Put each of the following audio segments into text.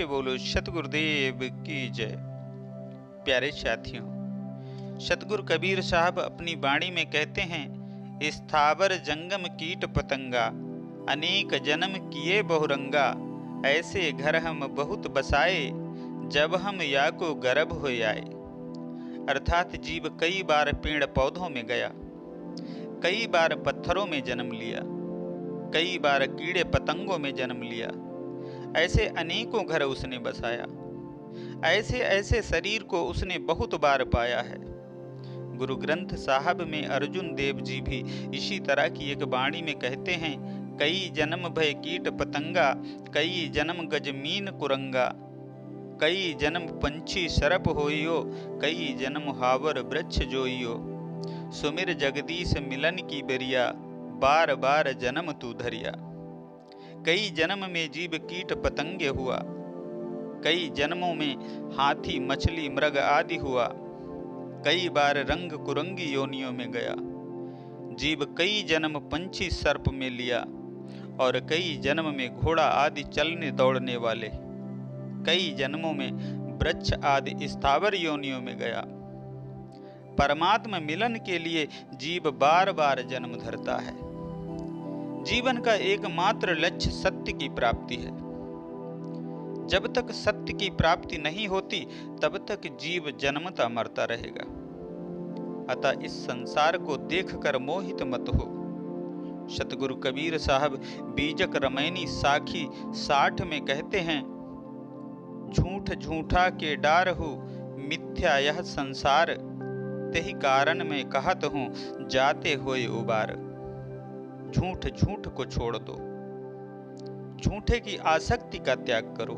सच्चे बोलो सतगुरुदेव की जय। प्यारे साथियों, सतगुरु कबीर साहब अपनी वाणी में कहते हैं, स्थावर जंगम कीट पतंगा, अनेक जन्म किए बहुरंगा, ऐसे घर हम बहुत बसाए, जब हम या को गर्भ हो आए। अर्थात जीव कई बार पेड़ पौधों में गया, कई बार पत्थरों में जन्म लिया, कई बार कीड़े पतंगों में जन्म लिया, ऐसे अनेकों घर उसने बसाया। ऐसे ऐसे शरीर को उसने बहुत बार पाया है। गुरु ग्रंथ साहब में अर्जुन देव जी भी इसी तरह की एक वाणी में कहते हैं, कई जन्म भय कीट पतंगा, कई जन्म गजमीन कुरंगा, कई जन्म पंछी सरप होइयो, कई जन्म हावर वृक्ष जोइयो, सुमिर जगदीश मिलन की बेरिया, बार बार जन्म तू धरिया। कई जन्म में जीव कीट पतंगे हुआ, कई जन्मों में हाथी मछली मृग आदि हुआ, कई बार रंग कुरंगी योनियों में गया। जीव कई जन्म पंछी सर्प में लिया, और कई जन्म में घोड़ा आदि चलने दौड़ने वाले, कई जन्मों में वृक्ष आदि स्थावर योनियों में गया। परमात्मा मिलन के लिए जीव बार बार जन्म धरता है। जीवन का एकमात्र लक्ष्य सत्य की प्राप्ति है। जब तक सत्य की प्राप्ति नहीं होती, तब तक जीव जन्मता मरता रहेगा। अतः इस संसार को देखकर मोहित मत हो। सतगुरु कबीर साहब बीजक रमैनी साखी 60 में कहते हैं, झूठ झूठा के डार हो, मिथ्या यह संसार, तेहि कारण में कहत हूँ, जाते होए उबार। झूठ झूठ को छोड़ दो, झूठे की आसक्ति का त्याग करो।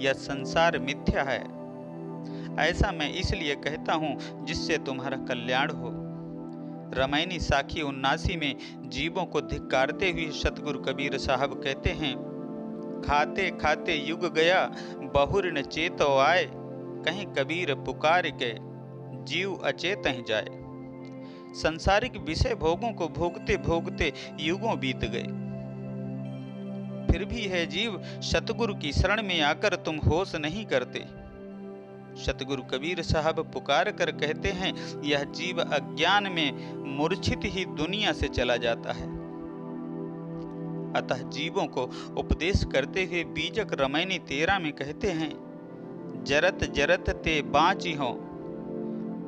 यह संसार मिथ्या है, ऐसा मैं इसलिए कहता हूं जिससे तुम्हारा कल्याण हो। रमैनी साखी 79 में जीवों को धिक्कारते हुए सतगुरु कबीर साहब कहते हैं, खाते खाते युग गया, बहुर न चेतो आए, कहीं कबीर पुकार के जीव अचेत ही जाए। संसारिक विषय भोगों को भोगते भोगते युगों बीत गए, फिर भी है जीव सतगुरु की शरण में आकर तुम होश नहीं करते। सतगुरु कबीर साहब पुकार कर कहते हैं, यह जीव अज्ञान में मूर्छित ही दुनिया से चला जाता है। अतः जीवों को उपदेश करते हुए बीजक रमैनी 13 में कहते हैं, जरत जरत ते बाँची हो,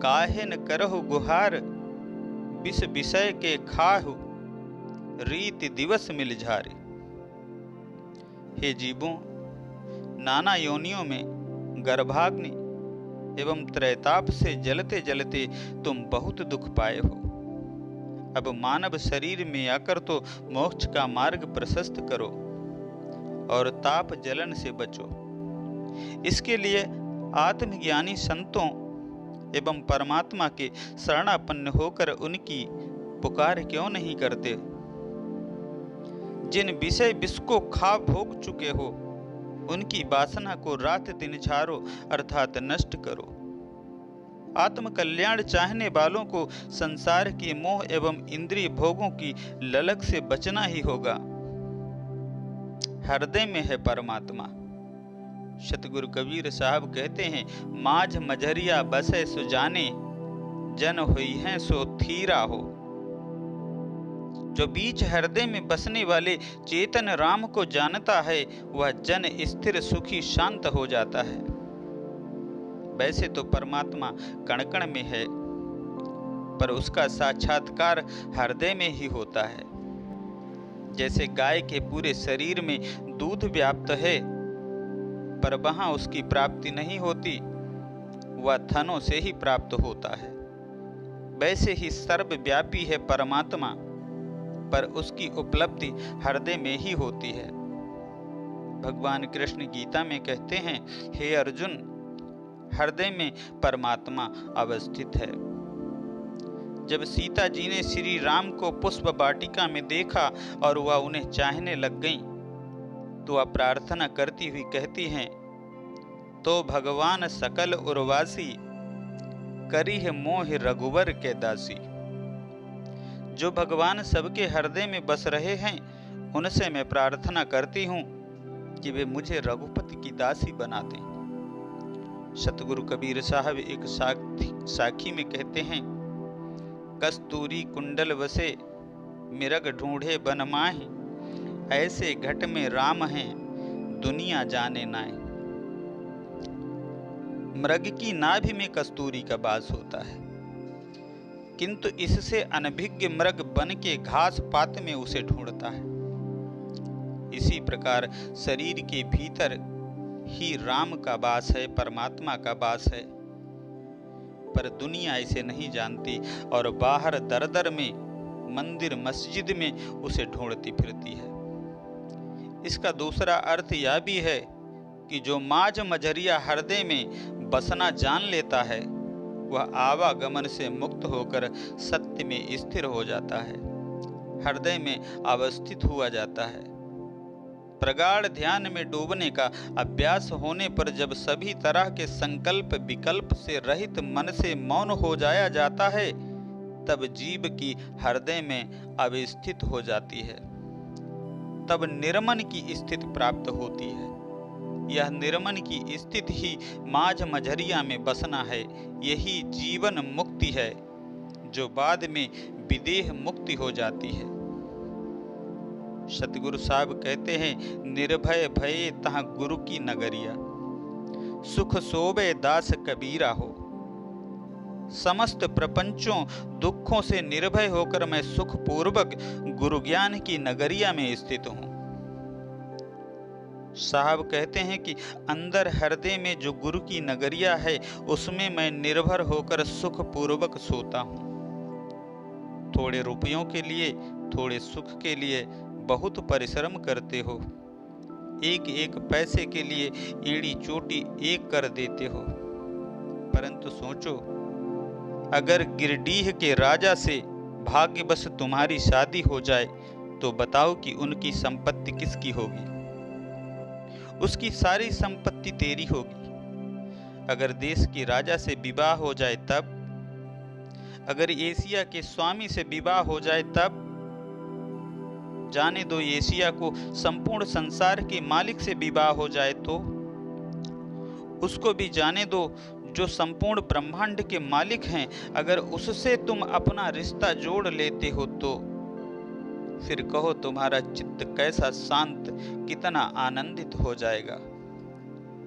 काहे न करहु गुहार, विष विषय के खाहु, रीति दिवस मिल झारे। हे जीवों, नाना योनियों में गर्भाग्नि एवं त्रैताप से जलते जलते तुम बहुत दुख पाए हो। अब मानव शरीर में आकर तो मोक्ष का मार्ग प्रशस्त करो और ताप जलन से बचो। इसके लिए आत्मज्ञानी संतों एवं परमात्मा के शरणापन्न होकर उनकी पुकार क्यों नहीं करते। जिन विषय विष को खा भोग चुके हो, उनकी वासना को रात दिन झारो, अर्थात नष्ट करो। आत्म कल्याण चाहने वालों को संसार के मोह एवं इंद्रिय भोगों की ललक से बचना ही होगा। हृदय में है परमात्मा। सतगुरु कबीर साहब कहते हैं, माझ मझरिया बसे सुजाने, जन हुई है सो थीरा हो। जो बीच हृदय में बसने वाले चेतन राम को जानता है, वह जन स्थिर सुखी शांत हो जाता है। वैसे तो परमात्मा कण कण में है, पर उसका साक्षात्कार हृदय में ही होता है। जैसे गाय के पूरे शरीर में दूध व्याप्त है, पर वहां उसकी प्राप्ति नहीं होती, वह थनों से ही प्राप्त होता है। वैसे ही सर्वव्यापी है परमात्मा, पर उसकी उपलब्धि हृदय में ही होती है। भगवान कृष्ण गीता में कहते हैं, हे अर्जुन, हृदय में परमात्मा अवस्थित है। जब सीता जी ने श्री राम को पुष्प वाटिका में देखा और वह उन्हें चाहने लग गईं, तो वह प्रार्थना करती हुई कहती हैं, तो भगवान सकल उर्वासी, करी है मोह रघुवर के दासी। जो भगवान सबके हृदय में बस रहे हैं, उनसे मैं प्रार्थना करती हूँ कि वे मुझे रघुपति की दासी बना दें। सतगुरु कबीर साहब एक साखी में कहते हैं, कस्तूरी कुंडल वसे मिरग ढूंढे बन माहि, ऐसे घट में राम हैं दुनिया जाने नाय। मृग की नाभि में कस्तूरी का वास होता है, किंतु इससे अनभिज्ञ मृग बन के घास पात में उसे ढूंढता है। इसी प्रकार शरीर के भीतर ही राम का वास है, परमात्मा का वास है, पर दुनिया इसे नहीं जानती और बाहर दर दर में, मंदिर मस्जिद में उसे ढूंढती फिरती है। इसका दूसरा अर्थ यह भी है कि जो माझ मझरिया हृदय में बसना जान लेता है, वह आवागमन से मुक्त होकर सत्य में स्थिर हो जाता है, हृदय में अवस्थित हुआ जाता है। प्रगाढ़ ध्यान में डूबने का अभ्यास होने पर जब सभी तरह के संकल्प विकल्प से रहित मन से मौन हो जाया जाता है, तब जीव की हृदय में अवस्थित हो जाती है, तब निर्मन की स्थिति प्राप्त होती है। यह निर्मन की स्थिति ही माझ मझरिया में बसना है। यही जीवन मुक्ति है, जो बाद में विदेह मुक्ति हो जाती है। सतगुरु साहब कहते हैं, निर्भय भये तहाँ गुरु की नगरिया, सुख सोबे दास कबीरा हो। समस्त प्रपंचों दुखों से निर्भय होकर मैं सुख पूर्वक गुरु ज्ञान की नगरिया में स्थित हूँ। साहब कहते हैं कि अंदर हृदय में जो गुरु की नगरिया है, उसमें मैं निर्भर होकर सुख पूर्वक सोता हूँ। थोड़े रुपयों के लिए, थोड़े सुख के लिए बहुत परिश्रम करते हो, एक एक पैसे के लिए एड़ी चोटी एक कर देते हो, परंतु सोचो, अगर गिरडीह के राजा से भाग्यवश तुम्हारी शादी हो जाए तो बताओ कि उनकी संपत्ति किसकी होगी? उसकी सारी संपत्ति तेरी होगी। अगर देश के राजा से विवाह हो जाए तब, अगर एशिया के स्वामी से विवाह हो जाए तब, जाने दो एशिया को संपूर्ण संसार के मालिक से विवाह हो जाए तो, उसको भी जाने दो जो संपूर्ण ब्रह्मांड के मालिक हैं, अगर उससे तुम अपना रिश्ता जोड़ लेते हो तो फिर कहो तुम्हारा चित्त कैसा शांत, कितना आनंदित हो जाएगा।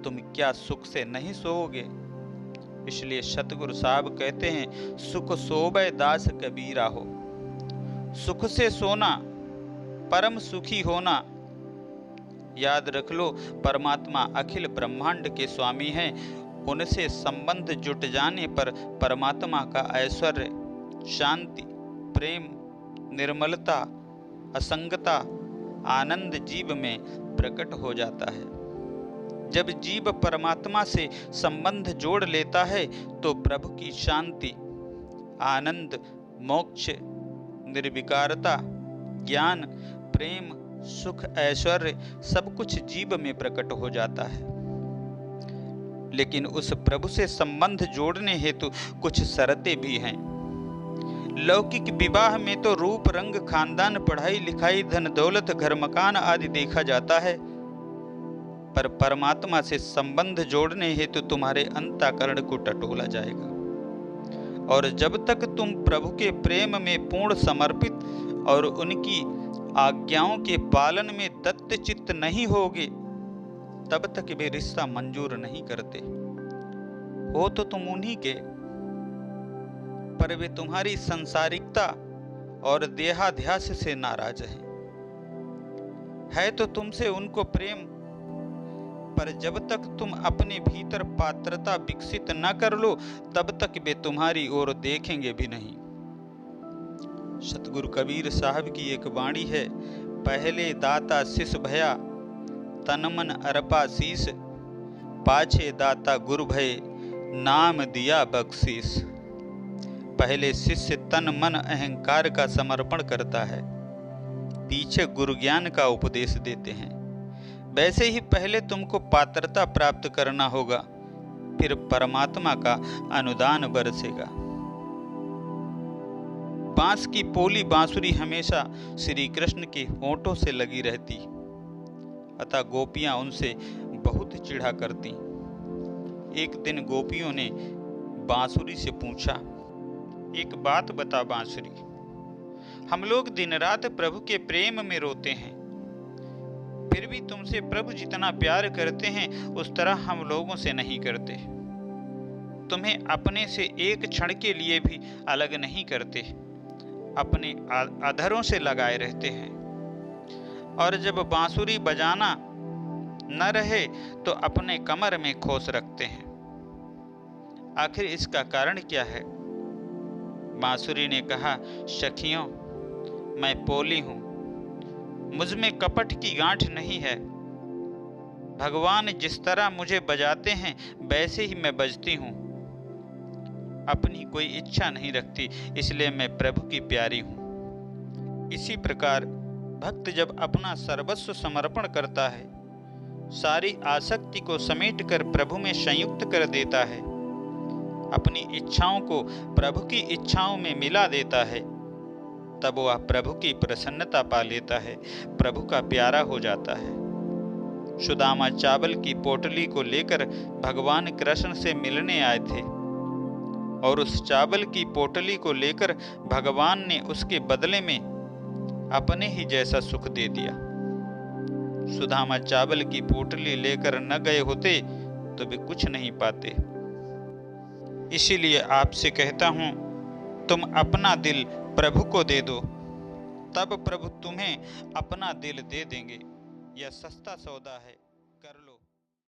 तुम क्या सुख से नहीं सोओगे? इसलिए सतगुरु साहब कहते हैं, सुख सोबे दास कबीरा हो। सुख से सोना, परम सुखी होना। याद रख लो, परमात्मा अखिल ब्रह्मांड के स्वामी हैं। उनसे संबंध जुट जाने पर परमात्मा का ऐश्वर्य, शांति, प्रेम, निर्मलता, असंगता, आनंद जीव में प्रकट हो जाता है। जब जीव परमात्मा से संबंध जोड़ लेता है तो प्रभु की शांति, आनंद, मोक्ष, निर्विकारता, ज्ञान, प्रेम, सुख, ऐश्वर्य सब कुछ जीव में प्रकट हो जाता है। लेकिन उस प्रभु से संबंध जोड़ने हेतु कुछ शर्तें भी हैं। लौकिक विवाह में तो रूप, रंग, खानदान, पढ़ाई लिखाई, धन दौलत, घर मकान आदि देखा जाता है, पर परमात्मा से संबंध जोड़ने हेतु तुम्हारे अंतःकरण को टटोला जाएगा। और जब तक तुम प्रभु के प्रेम में पूर्ण समर्पित और उनकी आज्ञाओं के पालन में दत्त चित्त नहीं होगे, तब तक वे रिश्ता मंजूर नहीं करते। हो तो तुम उन्हीं के, पर वे तुम्हारी संसारिकता और देहाध्यास से नाराज हैं। है तो तुमसे उनको प्रेम, पर जब तक तुम अपने भीतर पात्रता विकसित न कर लो, तब तक वे तुम्हारी ओर देखेंगे भी नहीं। सतगुरु कबीर साहब की एक वाणी है, पहले दाता शिष भया, तन मन अर्पा शीस, पाछे दाता गुरु भय, नाम दिया बख्शीस। पहले शिष्य तन मन अहंकार का समर्पण करता है, पीछे गुरु ज्ञान का उपदेश देते हैं। वैसे ही पहले तुमको पात्रता प्राप्त करना होगा, फिर परमात्मा का अनुदान बरसेगा। बांस की पोली बांसुरी हमेशा श्री कृष्ण के होठों से लगी रहती, अतः गोपियां उनसे बहुत चिढ़ा करती। एक दिन गोपियों ने बांसुरी से पूछा, एक बात बता बांसुरी, हम लोग दिन रात प्रभु के प्रेम में रोते हैं, फिर भी तुमसे प्रभु जितना प्यार करते हैं उस तरह हम लोगों से नहीं करते। तुम्हें अपने से एक क्षण के लिए भी अलग नहीं करते, अपने अधरों से लगाए रहते हैं, और जब बांसुरी बजाना न रहे तो अपने कमर में खोस रखते हैं। आखिर इसका कारण क्या है? बांसुरी ने कहा, सखियों, मैं पोली हूं, मुझ में कपट की गांठ नहीं है। भगवान जिस तरह मुझे बजाते हैं वैसे ही मैं बजती हूं। अपनी कोई इच्छा नहीं रखती, इसलिए मैं प्रभु की प्यारी हूं। इसी प्रकार भक्त जब अपना सर्वस्व समर्पण करता है, सारी आसक्ति को समेटकर प्रभु में संयुक्त कर देता है, अपनी इच्छाओं को प्रभु की इच्छाओं में मिला देता है, तब वह प्रभु की प्रसन्नता पा लेता है, प्रभु का प्यारा हो जाता है। सुदामा चावल की पोटली को लेकर भगवान कृष्ण से मिलने आए थे, और उस चावल की पोटली को लेकर भगवान ने उसके बदले में अपने ही जैसा सुख दे दिया। सुदामा चावल की पोटली लेकर न गए होते तो भी कुछ नहीं पाते। इसीलिए आपसे कहता हूं, तुम अपना दिल प्रभु को दे दो, तब प्रभु तुम्हें अपना दिल दे देंगे। यह सस्ता सौदा है।